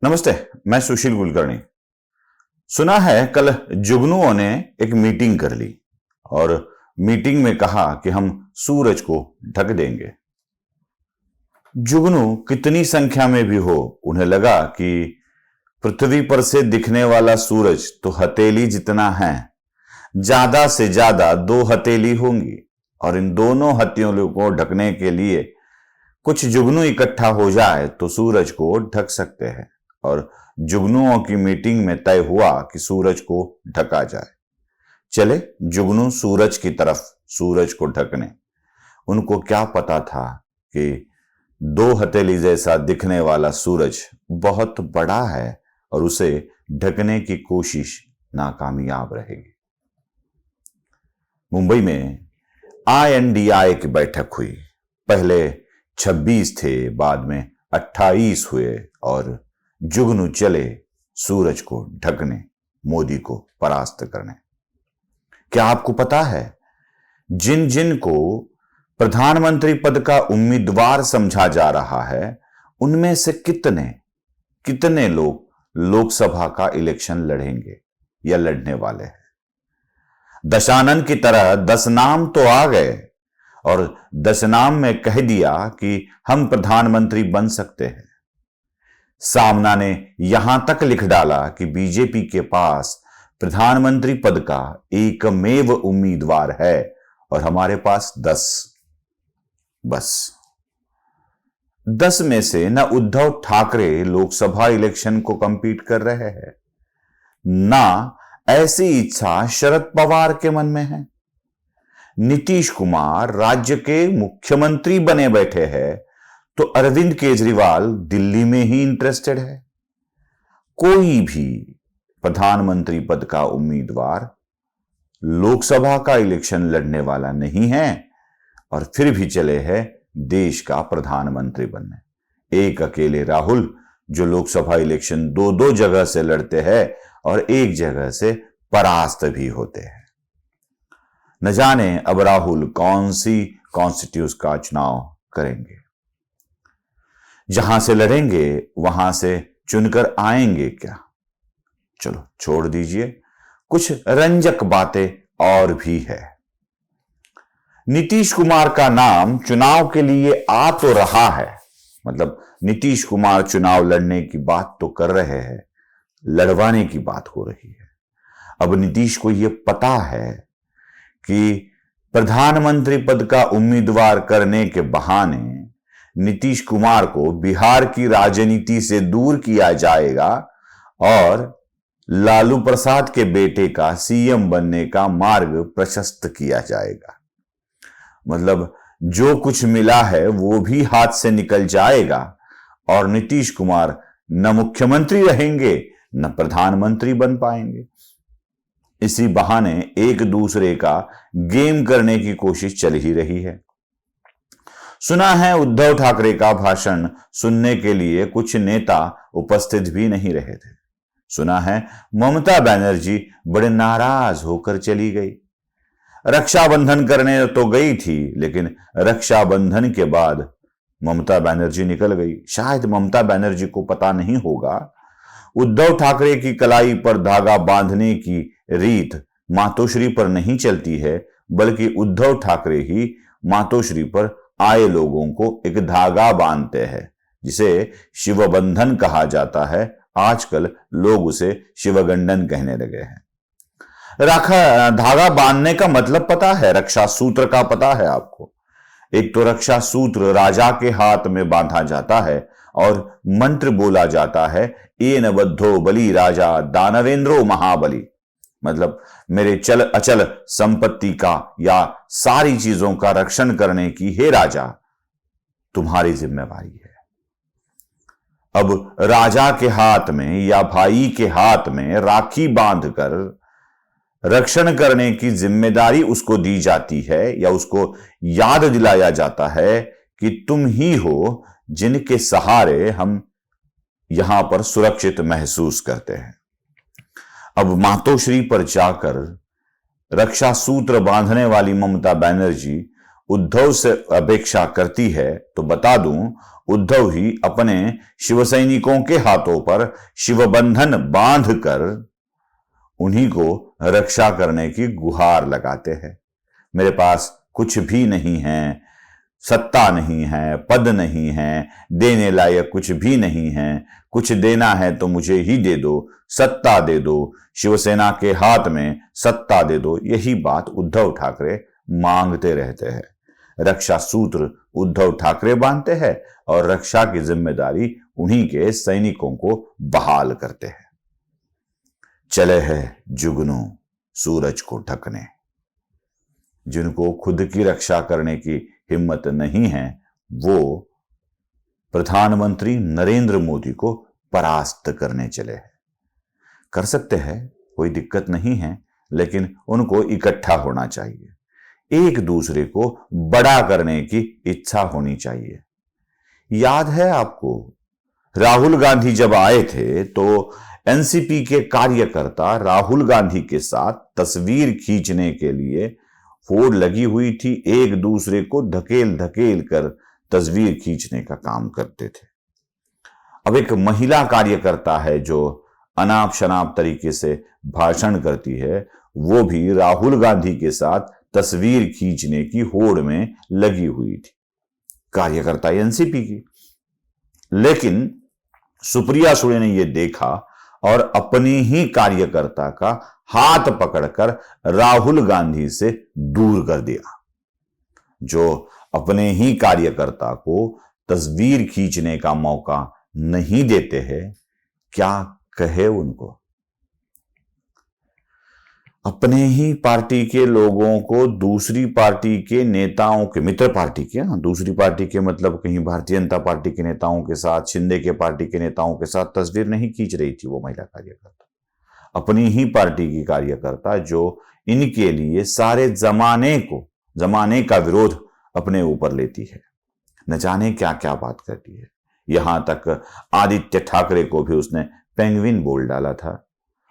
नमस्ते। मैं सुशील कुलकर्णी। सुना है कल जुगनुओं ने एक मीटिंग कर ली और मीटिंग में कहा कि हम सूरज को ढक देंगे। जुगनू कितनी संख्या में भी हो, उन्हें लगा कि पृथ्वी पर से दिखने वाला सूरज तो हथेली जितना है, ज्यादा से ज्यादा 2 हथेली होंगी और इन दोनों हथेलियों को ढकने के लिए कुछ जुगनू इकट्ठा हो जाए तो सूरज को ढक सकते हैं। और जुगनुओं की मीटिंग में तय हुआ कि सूरज को ढका जाए। चले जुगनू सूरज की तरफ, सूरज को ढकने। उनको क्या पता था कि 2 हथेली जैसा दिखने वाला सूरज बहुत बड़ा है और उसे ढकने की कोशिश नाकामयाब रहेगी। मुंबई में INDI की बैठक हुई। पहले 26 थे, बाद में 28 हुए और जुगनू चले सूरज को ढकने, मोदी को परास्त करने। क्या आपको पता है, जिन जिन को प्रधानमंत्री पद का उम्मीदवार समझा जा रहा है, उनमें से कितने लोग लोकसभा का इलेक्शन लड़ेंगे या लड़ने वाले हैं? दशानन की तरह 10 नाम तो आ गए और 10 नाम में कह दिया कि हम प्रधानमंत्री बन सकते हैं। सामना ने यहां तक लिख डाला कि बीजेपी के पास प्रधानमंत्री पद का एकमेव उम्मीदवार है और हमारे पास 10। बस 10 में से न उद्धव ठाकरे लोकसभा इलेक्शन को कंपीट कर रहे हैं, ना ऐसी इच्छा शरद पवार के मन में है। नीतीश कुमार राज्य के मुख्यमंत्री बने बैठे हैं तो अरविंद केजरीवाल दिल्ली में ही इंटरेस्टेड है। कोई भी प्रधानमंत्री पद का उम्मीदवार लोकसभा का इलेक्शन लड़ने वाला नहीं है और फिर भी चले हैं देश का प्रधानमंत्री बनने। एक अकेले राहुल जो लोकसभा इलेक्शन 2 जगह से लड़ते हैं और एक जगह से परास्त भी होते हैं। न जाने अब राहुल कौन सी कॉन्स्टिट्यूंसी का चुनाव करेंगे। जहां से लड़ेंगे वहां से चुनकर आएंगे क्या? चलो छोड़ दीजिए, कुछ रंजक बातें और भी है। नीतीश कुमार का नाम चुनाव के लिए आ तो रहा है, मतलब नीतीश कुमार चुनाव लड़ने की बात तो कर रहे हैं, लड़वाने की बात हो रही है। अब नीतीश को यह पता है कि प्रधानमंत्री पद का उम्मीदवार करने के बहाने नीतीश कुमार को बिहार की राजनीति से दूर किया जाएगा और लालू प्रसाद के बेटे का CM बनने का मार्ग प्रशस्त किया जाएगा। मतलब जो कुछ मिला है वो भी हाथ से निकल जाएगा और नीतीश कुमार न मुख्यमंत्री रहेंगे न प्रधानमंत्री बन पाएंगे। इसी बहाने एक दूसरे का गेम करने की कोशिश चल ही रही है। सुना है उद्धव ठाकरे का भाषण सुनने के लिए कुछ नेता उपस्थित भी नहीं रहे थे। सुना है ममता बनर्जी बड़े नाराज होकर चली गई। रक्षाबंधन करने तो गई थी, लेकिन रक्षाबंधन के बाद ममता बनर्जी निकल गई। शायद ममता बनर्जी को पता नहीं होगा, उद्धव ठाकरे की कलाई पर धागा बांधने की रीत मातोश्री पर नहीं चलती है, बल्कि उद्धव ठाकरे ही मातोश्री पर आए लोगों को एक धागा बांधते हैं, जिसे शिवबंधन कहा जाता है। आजकल लोग उसे शिवगंडन कहने लगे हैं। धागा बांधने का मतलब पता है, रक्षा सूत्र का पता है आपको। एक तो रक्षा सूत्र राजा के हाथ में बांधा जाता है और मंत्र बोला जाता है, येन बद्धो बलि राजा दानवेंद्रो महाबली। मतलब मेरे चल अचल संपत्ति का या सारी चीजों का रक्षण करने की हे राजा तुम्हारी जिम्मेवारी है। अब राजा के हाथ में या भाई के हाथ में राखी बांधकर रक्षण करने की जिम्मेदारी उसको दी जाती है या उसको याद दिलाया जाता है कि तुम ही हो जिनके सहारे हम यहां पर सुरक्षित महसूस करते हैं। अब मातोश्री पर जाकर रक्षा सूत्र बांधने वाली ममता बनर्जी उद्धव से अपेक्षा करती है तो बता दूं, उद्धव ही अपने शिव सैनिकों के हाथों पर शिवबंधन बांधकर उन्हीं को रक्षा करने की गुहार लगाते हैं। मेरे पास कुछ भी नहीं है, सत्ता नहीं है, पद नहीं है, देने लायक कुछ भी नहीं है, कुछ देना है तो मुझे ही दे दो, सत्ता दे दो, शिवसेना के हाथ में सत्ता दे दो। यही बात उद्धव ठाकरे मांगते रहते हैं। रक्षा सूत्र उद्धव ठाकरे बांधते हैं और रक्षा की जिम्मेदारी उन्हीं के सैनिकों को बहाल करते हैं। चले हैं जुगनू सूरज को ढकने। जिनको खुद की रक्षा करने की हिम्मत नहीं है, वो प्रधानमंत्री नरेंद्र मोदी को परास्त करने चले हैं। कर सकते हैं, कोई दिक्कत नहीं है, लेकिन उनको इकट्ठा होना चाहिए। एक दूसरे को बड़ा करने की इच्छा होनी चाहिए। याद है आपको, राहुल गांधी जब आए थे तो एनसीपी के कार्यकर्ता राहुल गांधी के साथ तस्वीर खींचने के लिए होड़ लगी हुई थी, एक दूसरे को धकेल धकेल कर तस्वीर खींचने का काम करते थे। अब एक महिला कार्यकर्ता है जो अनाप शनाप तरीके से भाषण करती है, वो भी राहुल गांधी के साथ तस्वीर खींचने की होड़ में लगी हुई थी, कार्यकर्ता एनसीपी की। लेकिन सुप्रिया सुळे ने यह देखा और अपनी ही कार्यकर्ता का हाथ पकड़कर राहुल गांधी से दूर कर दिया। जो अपने ही कार्यकर्ता को तस्वीर खींचने का मौका नहीं देते हैं, क्या कहे उनको। अपने ही पार्टी के लोगों को दूसरी पार्टी के नेताओं के, मित्र पार्टी के, दूसरी पार्टी के मतलब कहीं भारतीय जनता पार्टी के नेताओं के साथ, शिंदे के पार्टी के नेताओं के साथ तस्वीर नहीं खींच रही थी वो महिला कार्यकर्ता। अपनी ही पार्टी की कार्यकर्ता जो इनके लिए सारे जमाने का विरोध अपने ऊपर लेती है। न जाने क्या क्या बात करती है। यहां तक आदित्य ठाकरे को भी उसने पेंगुइन बोल डाला था।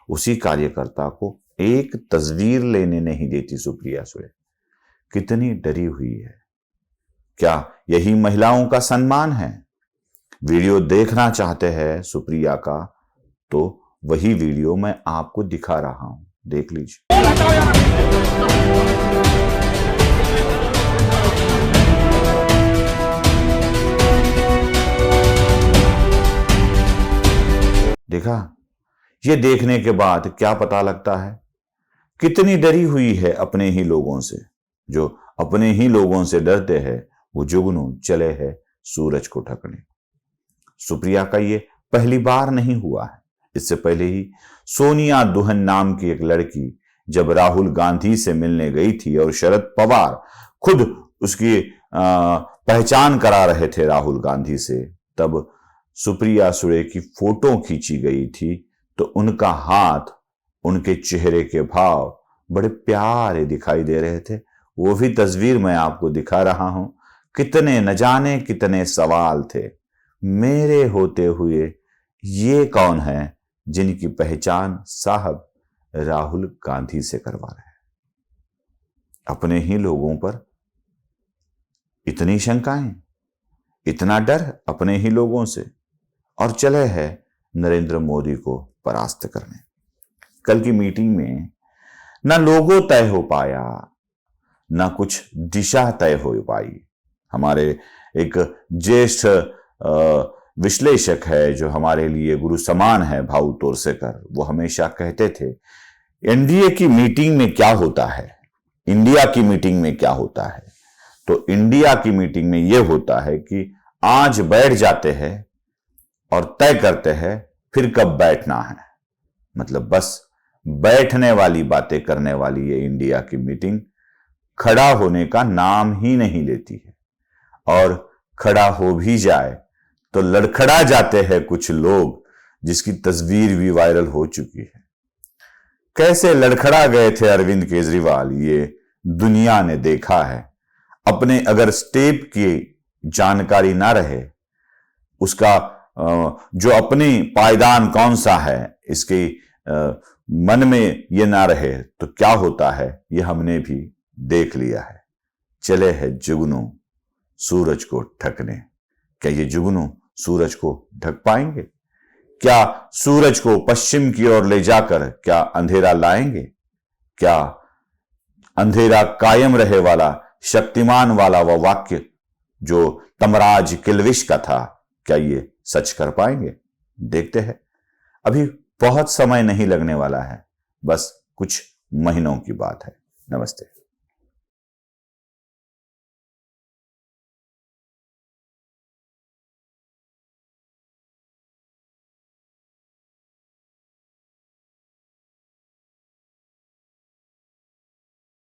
उसी कार्यकर्ता को एक तस्वीर लेने नहीं देती सुप्रिया सुळे। कितनी डरी हुई है। क्या यही महिलाओं का सम्मान है? वीडियो देखना चाहते हैं सुप्रिया का तो वही वीडियो मैं आपको दिखा रहा हूं, देख लीजिए। देखा? ये देखने के बाद क्या पता लगता है कितनी डरी हुई है अपने ही लोगों से। जो अपने ही लोगों से डरते हैं वो जुगनू चले हैं सूरज को ढकने। सुप्रिया का ये पहली बार नहीं हुआ है। इससे पहले ही सोनिया दुहन नाम की एक लड़की जब राहुल गांधी से मिलने गई थी और शरद पवार खुद उसकी पहचान करा रहे थे राहुल गांधी से, तब सुप्रिया सुळे की फोटो खींची गई थी तो उनका हाथ, उनके चेहरे के भाव बड़े प्यारे दिखाई दे रहे थे। वो भी तस्वीर मैं आपको दिखा रहा हूं। कितने न जाने कितने सवाल थे। मेरे होते हुए ये कौन है जिनकी पहचान साहब राहुल गांधी से करवा रहे हैं। अपने ही लोगों पर इतनी शंकाएं, इतना डर अपने ही लोगों से, और चले हैं नरेंद्र मोदी को परास्त करने। कल की मीटिंग में ना लोगो तय हो पाया, ना कुछ दिशा तय हो पाई। हमारे एक ज्येष्ठ विश्लेषक है जो हमारे लिए गुरु समान है, भाऊ तोरसेकर, वो हमेशा कहते थे एनडीए की मीटिंग में क्या होता है, इंडिया की मीटिंग में क्या होता है। तो इंडिया की मीटिंग में यह होता है कि आज बैठ जाते हैं और तय करते हैं फिर कब बैठना है। मतलब बस बैठने वाली बातें करने वाली ये इंडिया की मीटिंग खड़ा होने का नाम ही नहीं लेती है। और खड़ा हो भी जाए तो लड़खड़ा जाते हैं कुछ लोग, जिसकी तस्वीर भी वायरल हो चुकी है। कैसे लड़खड़ा गए थे अरविंद केजरीवाल, ये दुनिया ने देखा है। अपने अगर स्टेप की जानकारी ना रहे, उसका जो अपनी पायदान कौन सा है इसके मन में ये ना रहे तो क्या होता है, ये हमने भी देख लिया है। चले है जुगनू सूरज को ढकने। क्या ये जुगनू सूरज को ढक पाएंगे? क्या सूरज को पश्चिम की ओर ले जाकर क्या अंधेरा लाएंगे? क्या अंधेरा कायम रहे वाला शक्तिमान वाला वह वाक्य जो तमराज किल्विश का था, क्या ये सच कर पाएंगे? देखते हैं। अभी बहुत समय नहीं लगने वाला है, बस कुछ महीनों की बात है। नमस्ते।